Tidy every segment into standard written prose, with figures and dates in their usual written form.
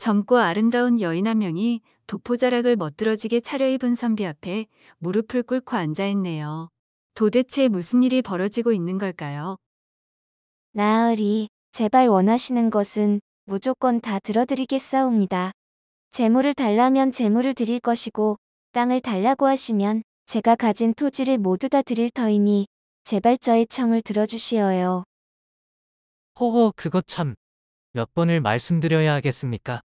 젊고 아름다운 여인 한 명이 도포자락을 멋들어지게 차려입은 선비 앞에 무릎을 꿇고 앉아 있네요. 도대체 무슨 일이 벌어지고 있는 걸까요? 나으리, 제발 원하시는 것은 무조건 다 들어드리겠사옵니다. 재물을 달라면 재물을 드릴 것이고, 땅을 달라고 하시면 제가 가진 토지를 모두 다 드릴 터이니, 제발 저의 청을 들어주시어요. 호호, 그것 참. 몇 번을 말씀드려야 하겠습니까?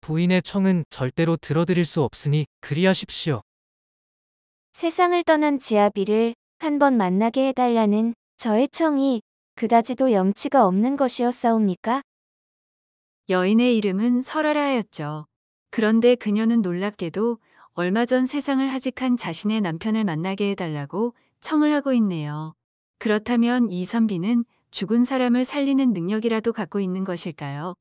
부인의 청은 절대로 들어드릴 수 없으니 그리하십시오. 세상을 떠난 지아비를 한 번 만나게 해달라는 저의 청이 그다지도 염치가 없는 것이었사옵니까? 여인의 이름은 설아라였죠. 그런데 그녀는 놀랍게도 얼마 전 세상을 하직한 자신의 남편을 만나게 해달라고 청을 하고 있네요. 그렇다면 이 선비는 죽은 사람을 살리는 능력이라도 갖고 있는 것일까요?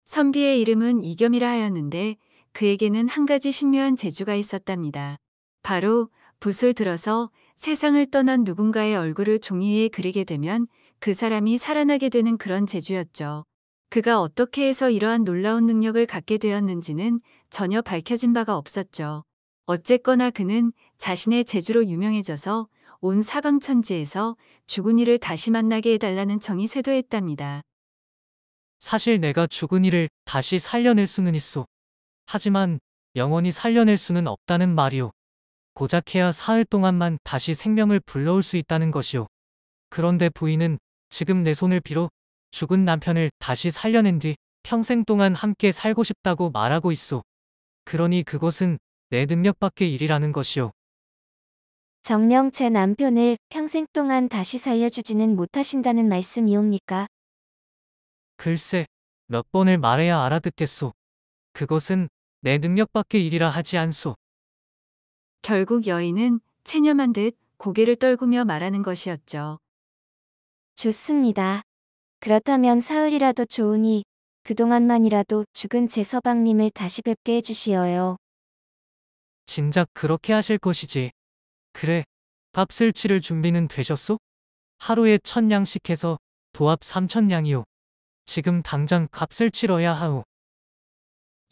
선비의 이름은 이겸이라 하였는데 그에게는 한 가지 신묘한 재주가 있었답니다. 바로 붓을 들어서 세상을 떠난 누군가의 얼굴을 종이 위에 그리게 되면 그 사람이 살아나게 되는 그런 재주였죠. 그가 어떻게 해서 이러한 놀라운 능력을 갖게 되었는지는 전혀 밝혀진 바가 없었죠. 어쨌거나 그는 자신의 재주로 유명해져서 온 사방천지에서 죽은 이를 다시 만나게 해달라는 청이 쇄도했답니다. 사실 내가 죽은 이를 다시 살려낼 수는 있소. 하지만 영원히 살려낼 수는 없다는 말이오. 고작 해야 사흘 동안만 다시 생명을 불러올 수 있다는 것이오. 그런데 부인은 지금 내 손을 빌어 죽은 남편을 다시 살려낸 뒤 평생 동안 함께 살고 싶다고 말하고 있소. 그러니 그것은 내 능력 밖의 일이라는 것이오. 정녕 제 남편을 평생 동안 다시 살려주지는 못하신다는 말씀이옵니까? 글쎄, 몇 번을 말해야 알아듣겠소. 그것은 내 능력 밖의 일이라 하지 않소. 결국 여인은 체념한 듯 고개를 떨구며 말하는 것이었죠. 좋습니다. 그렇다면 사흘이라도 좋으니 그동안만이라도 죽은 제 서방님을 다시 뵙게 해주시어요. 진작 그렇게 하실 것이지. 그래, 값을 치를 준비는 되셨소? 하루에 1000냥씩 해서 도합 3000냥이오. 지금 당장 값을 치러야 하오.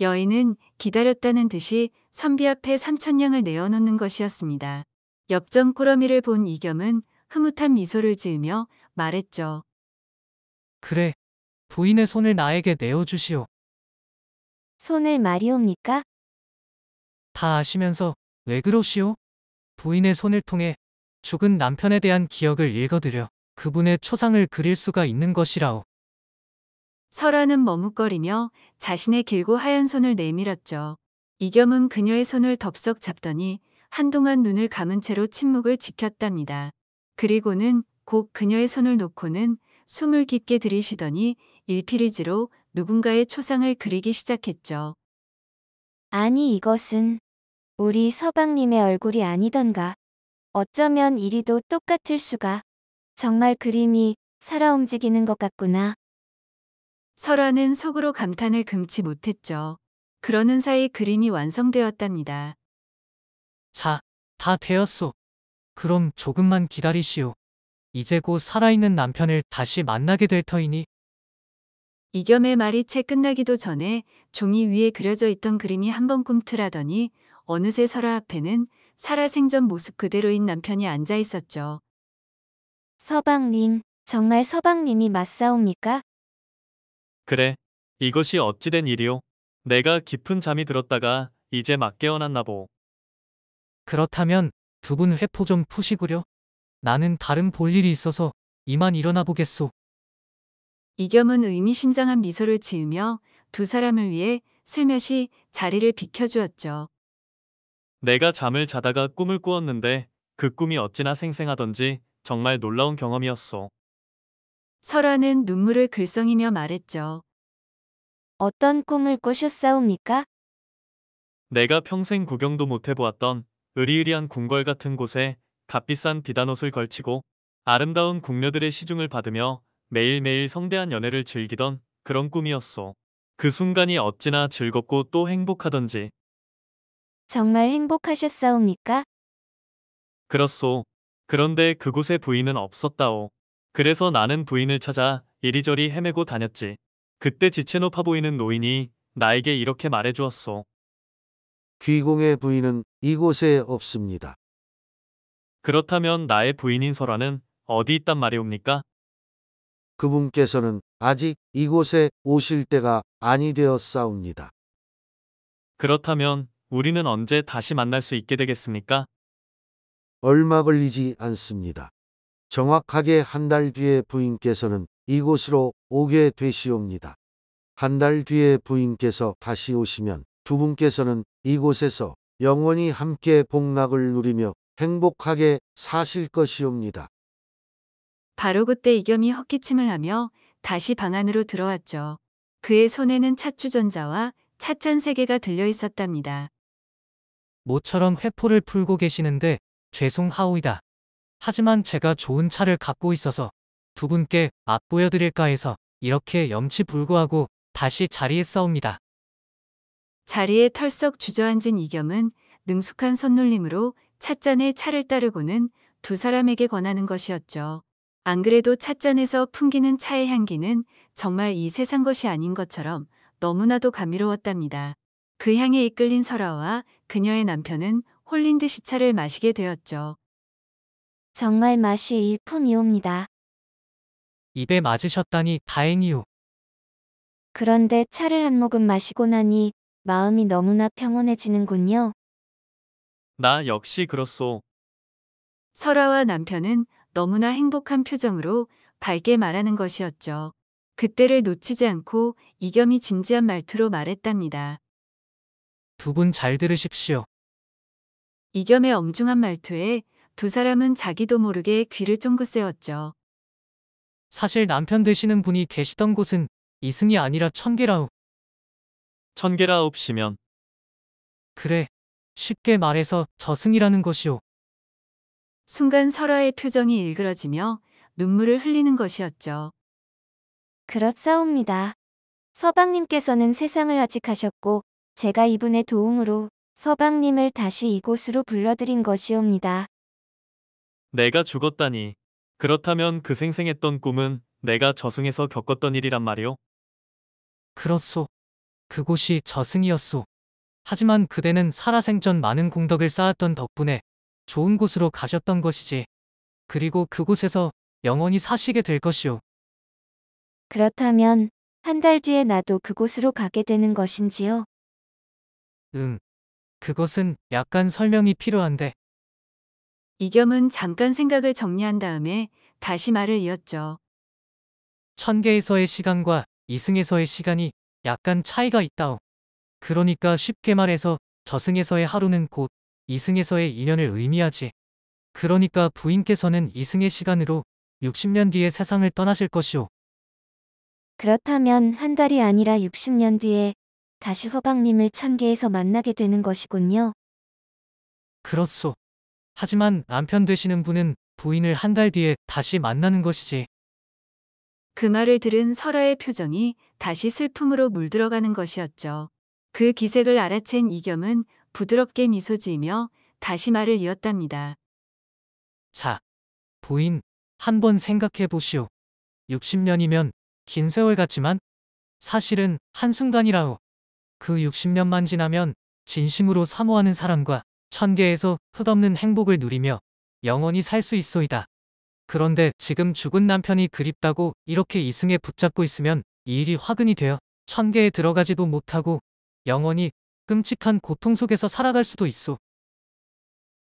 여인은 기다렸다는 듯이 선비 앞에 3천냥을 내어놓는 것이었습니다. 엽전 꾸러미를 본 이겸은 흐뭇한 미소를 지으며 말했죠. 그래, 부인의 손을 나에게 내어주시오. 손을 말이옵니까? 다 아시면서 왜 그러시오? 부인의 손을 통해 죽은 남편에 대한 기억을 읽어드려 그분의 초상을 그릴 수가 있는 것이라오. 설아는 머뭇거리며 자신의 길고 하얀 손을 내밀었죠. 이겸은 그녀의 손을 덥석 잡더니 한동안 눈을 감은 채로 침묵을 지켰답니다. 그리고는 곧 그녀의 손을 놓고는 숨을 깊게 들이쉬더니 일필이지로 누군가의 초상을 그리기 시작했죠. 아니 이것은 우리 서방님의 얼굴이 아니던가. 어쩌면 이리도 똑같을 수가. 정말 그림이 살아 움직이는 것 같구나. 설아는 속으로 감탄을 금치 못했죠. 그러는 사이 그림이 완성되었답니다. 자, 다 되었소. 그럼 조금만 기다리시오. 이제 곧 살아있는 남편을 다시 만나게 될 터이니. 이겸의 말이 채 끝나기도 전에 종이 위에 그려져 있던 그림이 한번 꿈틀하더니 어느새 설아 앞에는 살아생전 모습 그대로인 남편이 앉아 있었죠. 서방님, 정말 서방님이 맞사옵니까? 그래, 이것이 어찌된 일이오? 내가 깊은 잠이 들었다가 이제 막 깨어났나 보. 그렇다면 두 분 회포 좀 푸시구려. 나는 다른 볼 일이 있어서 이만 일어나 보겠소. 이겸은 의미심장한 미소를 지으며 두 사람을 위해 슬며시 자리를 비켜주었죠. 내가 잠을 자다가 꿈을 꾸었는데 그 꿈이 어찌나 생생하던지 정말 놀라운 경험이었소. 설아는 눈물을 글썽이며 말했죠. 어떤 꿈을 꾸셨사옵니까? 내가 평생 구경도 못 해보았던 으리으리한 궁궐 같은 곳에 값비싼 비단옷을 걸치고 아름다운 궁녀들의 시중을 받으며 매일매일 성대한 연애를 즐기던 그런 꿈이었소. 그 순간이 어찌나 즐겁고 또 행복하던지. 정말 행복하셨사옵니까? 그렇소. 그런데 그곳에 부인은 없었다오. 그래서 나는 부인을 찾아 이리저리 헤매고 다녔지. 그때 지체노파 보이는 노인이 나에게 이렇게 말해주었소. 귀공의 부인은 이곳에 없습니다. 그렇다면 나의 부인인 설화는 어디 있단 말이옵니까? 그분께서는 아직 이곳에 오실 때가 아니 되었사옵니다. 그렇다면 우리는 언제 다시 만날 수 있게 되겠습니까? 얼마 걸리지 않습니다. 정확하게 한 달 뒤에 부인께서는 이곳으로 오게 되시옵니다. 한 달 뒤에 부인께서 다시 오시면 두 분께서는 이곳에서 영원히 함께 복락을 누리며 행복하게 사실 것이옵니다. 바로 그때 이겸이 헛기침을 하며 다시 방 안으로 들어왔죠. 그의 손에는 찻주전자와 찻잔 3개가 들려 있었답니다. 모처럼 회포를 풀고 계시는데 죄송하오이다. 하지만 제가 좋은 차를 갖고 있어서 두 분께 맛보여드릴까 해서 이렇게 염치불구하고 다시 자리에 싸웁니다. 자리에 털썩 주저앉은 이겸은 능숙한 손놀림으로 찻잔에 차를 따르고는 두 사람에게 권하는 것이었죠. 안 그래도 찻잔에서 풍기는 차의 향기는 정말 이 세상 것이 아닌 것처럼 너무나도 감미로웠답니다. 그 향에 이끌린 설아와 그녀의 남편은 홀린 듯이 차를 마시게 되었죠. 정말 맛이 일품이옵니다. 입에 맞으셨다니 다행이오. 그런데 차를 한 모금 마시고 나니 마음이 너무나 평온해지는군요. 나 역시 그렇소. 설아와 남편은 너무나 행복한 표정으로 밝게 말하는 것이었죠. 그때를 놓치지 않고 이겸이 진지한 말투로 말했답니다. 두 분 잘 들으십시오. 이겸의 엄중한 말투에 두 사람은 자기도 모르게 귀를 쫑긋 세웠죠. 사실 남편 되시는 분이 계시던 곳은 이승이 아니라 천계라오. 천계라옵시면 그래. 쉽게 말해서 저승이라는 것이오. 순간 설아의 표정이 일그러지며 눈물을 흘리는 것이었죠. 그렇사옵니다. 서방님께서는 세상을 아직하셨고 제가 이분의 도움으로 서방님을 다시 이곳으로 불러들인 것이옵니다. 내가 죽었다니. 그렇다면 그 생생했던 꿈은 내가 저승에서 겪었던 일이란 말이오. 그렇소. 그곳이 저승이었소. 하지만 그대는 살아생전 많은 공덕을 쌓았던 덕분에 좋은 곳으로 가셨던 것이지. 그리고 그곳에서 영원히 사시게 될 것이오. 그렇다면 한 달 뒤에 나도 그곳으로 가게 되는 것인지요? 그것은 약간 설명이 필요한데. 이겸은 잠깐 생각을 정리한 다음에 다시 말을 이었죠. 천계에서의 시간과 이승에서의 시간이 약간 차이가 있다오. 그러니까 쉽게 말해서 저승에서의 하루는 곧 이승에서의 2년을 의미하지. 그러니까 부인께서는 이승의 시간으로 60년 뒤에 세상을 떠나실 것이오. 그렇다면 한 달이 아니라 60년 뒤에 다시 서방님을 천계에서 만나게 되는 것이군요. 그렇소. 하지만 남편 되시는 분은 부인을 한 달 뒤에 다시 만나는 것이지. 그 말을 들은 설아의 표정이 다시 슬픔으로 물들어가는 것이었죠. 그 기색을 알아챈 이겸은 부드럽게 미소 지으며 다시 말을 이었답니다. 자, 부인, 한번 생각해 보시오. 60년이면 긴 세월 같지만 사실은 한순간이라오. 그 60년만 지나면 진심으로 사모하는 사람과 천계에서 끝없는 행복을 누리며 영원히 살 수 있소이다. 그런데 지금 죽은 남편이 그립다고 이렇게 이승에 붙잡고 있으면 이 일이 화근이 되어 천계에 들어가지도 못하고 영원히 끔찍한 고통 속에서 살아갈 수도 있소.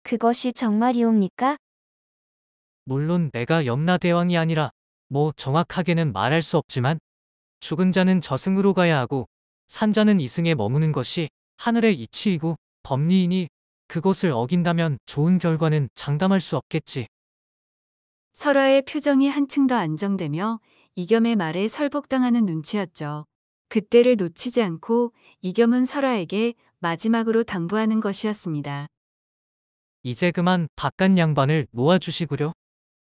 그것이 정말이옵니까? 물론 내가 염라대왕이 아니라 뭐 정확하게는 말할 수 없지만 죽은 자는 저승으로 가야 하고 산자는 이승에 머무는 것이 하늘의 이치이고 법리이니 그것을 어긴다면 좋은 결과는 장담할 수 없겠지. 설아의 표정이 한층 더 안정되며 이겸의 말에 설복당하는 눈치였죠. 그때를 놓치지 않고 이겸은 설아에게 마지막으로 당부하는 것이었습니다. 이제 그만 바깥 양반을 놓아주시구려.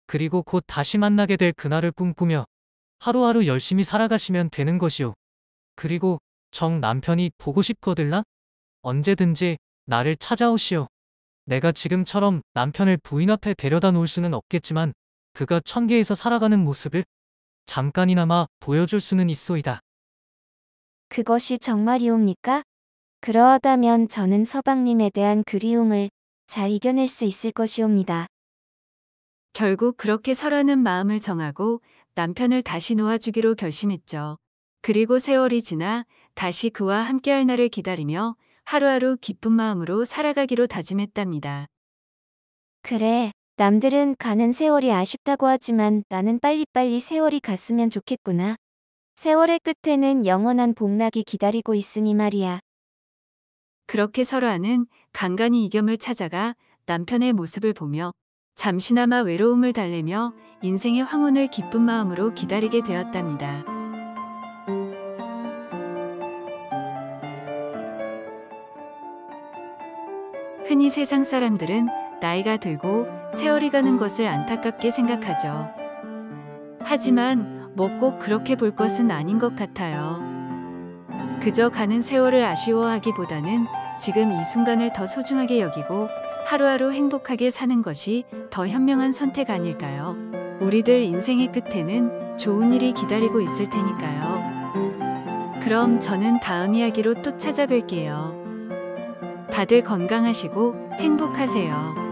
그리고 곧 다시 만나게 될 그날을 꿈꾸며 하루하루 열심히 살아가시면 되는 것이오. 그리고 정 남편이 보고 싶거들라? 언제든지 나를 찾아오시오. 내가 지금처럼 남편을 부인 앞에 데려다 놓을 수는 없겠지만 그가 천계에서 살아가는 모습을 잠깐이나마 보여줄 수는 있소이다. 그것이 정말이옵니까? 그러하다면 저는 서방님에 대한 그리움을 잘 이겨낼 수 있을 것이옵니다. 결국 그렇게 설하는 마음을 정하고 남편을 다시 놓아주기로 결심했죠. 그리고 세월이 지나 다시 그와 함께할 날을 기다리며 하루하루 기쁜 마음으로 살아가기로 다짐했답니다. 그래, 남들은 가는 세월이 아쉽다고 하지만 나는 빨리빨리 세월이 갔으면 좋겠구나. 세월의 끝에는 영원한 복락이 기다리고 있으니 말이야. 그렇게 설화는 간간히 이겸을 찾아가 남편의 모습을 보며 잠시나마 외로움을 달래며 인생의 황혼을 기쁜 마음으로 기다리게 되었답니다. 흔히 세상 사람들은 나이가 들고 세월이 가는 것을 안타깝게 생각하죠. 하지만 뭐 꼭 그렇게 볼 것은 아닌 것 같아요. 그저 가는 세월을 아쉬워하기보다는 지금 이 순간을 더 소중하게 여기고 하루하루 행복하게 사는 것이 더 현명한 선택 아닐까요? 우리들 인생의 끝에는 좋은 일이 기다리고 있을 테니까요. 그럼 저는 다음 이야기로 또 찾아뵐게요. 다들 건강하시고 행복하세요.